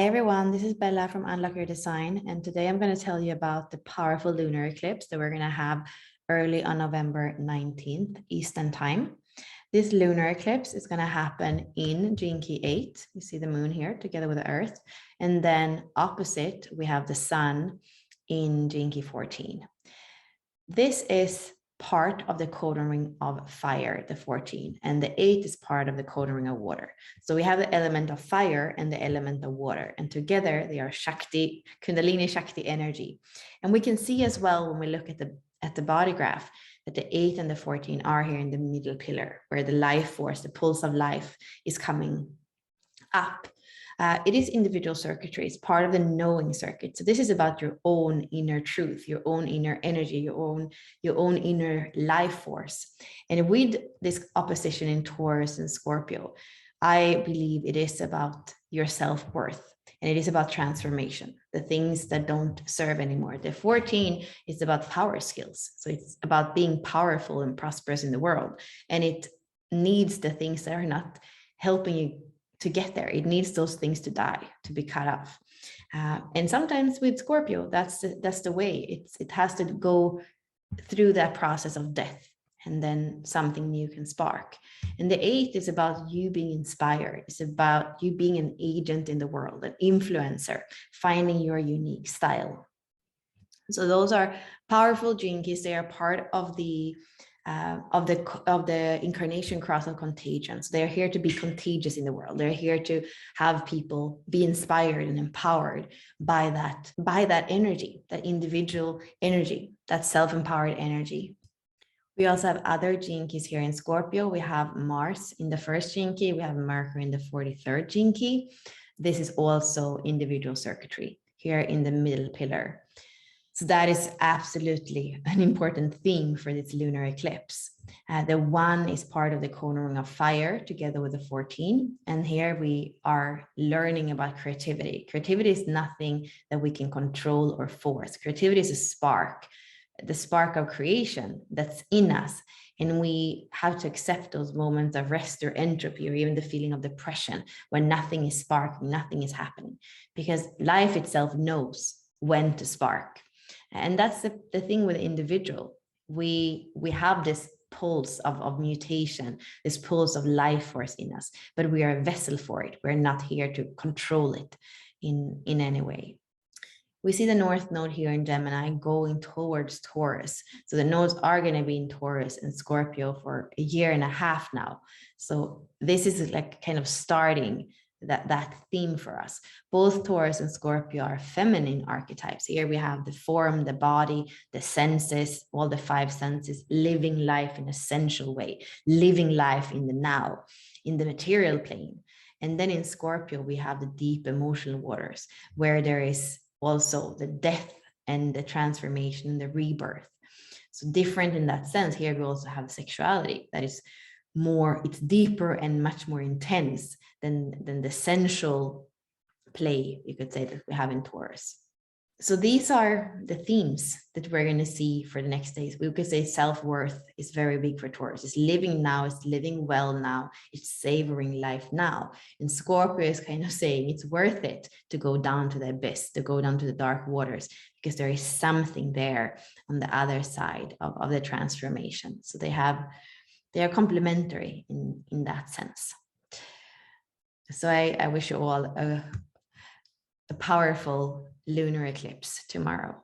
everyone, this is Bella from Unlock Your Design, and today I'm going to tell you about the powerful lunar eclipse that we're going to have early on November 19th Eastern Time. This lunar eclipse is going to happen in Gene Key 8. You see the moon here together with the Earth, and then opposite we have the sun in Gene Key 14. This is part of the codon ring of fire, the 14, and the 8 is part of the codon ring of water. So we have the element of fire and the element of water, and together they are Shakti, Kundalini Shakti energy. And we can see as well when we look at the body graph that the 8 and the 14 are here in the middle pillar, where the life force, the pulse of life is coming up. It is individual circuitry. It's part of the knowing circuit. So this is about your own inner truth, your own inner energy, your own inner life force. And with this opposition in Taurus and Scorpio, I believe it is about your self-worth, and it is about transformation, the things that don't serve anymore. The 14 is about power skills. So it's about being powerful and prosperous in the world. And it needs the things that are not helping you to get there. It needs those things to die, to be cut off. And sometimes with Scorpio, that's the way. It has to go through that process of death, and then something new can spark. And the 8 is about you being inspired. It's about you being an agent in the world, an influencer, finding your unique style. So those are powerful gene keys. They are part of the incarnation cross of contagion. So they're here to be contagious in the world. They're here to have people be inspired and empowered by that energy, that individual energy, that self-empowered energy. We also have other gene keys here in Scorpio. We have Mars in the first gene key. We have Mercury in the 43rd gene key. This is also individual circuitry here in the middle pillar. So that is absolutely an important theme for this lunar eclipse. The 1 is part of the codon ring of fire together with the 14. And here we are learning about creativity. Creativity is nothing that we can control or force. Creativity is a spark, the spark of creation that's in us. And we have to accept those moments of rest or entropy, or even the feeling of depression when nothing is sparking, nothing is happening, because life itself knows when to spark. And that's the thing with the individual. We have this pulse of mutation, this pulse of life force in us, but we are a vessel for it. We're not here to control it in any way. We see the North Node here in Gemini going towards Taurus. So the nodes are going to be in Taurus and Scorpio for a year and a half now. So this is like kind of starting that theme for us. Both Taurus and Scorpio are feminine archetypes. Here we have the form, the body, the senses, all the 5 senses, living life in a sensual way, living life in the now, in the material plane. And then in Scorpio, we have the deep emotional waters, where there is also the death and the transformation and the rebirth. So different in that sense. Here we also have sexuality that is more, it's deeper and much more intense than the sensual play, you could say, that we have in Taurus. So these are the themes that we're going to see for the next days. We could say self-worth is very big for Taurus. It's living now, it's living well now, it's savoring life now. And Scorpio is kind of saying it's worth it to go down to the abyss, to go down to the dark waters, because there is something there on the other side of the transformation. So they are complementary in that sense. So I wish you all a powerful lunar eclipse tomorrow.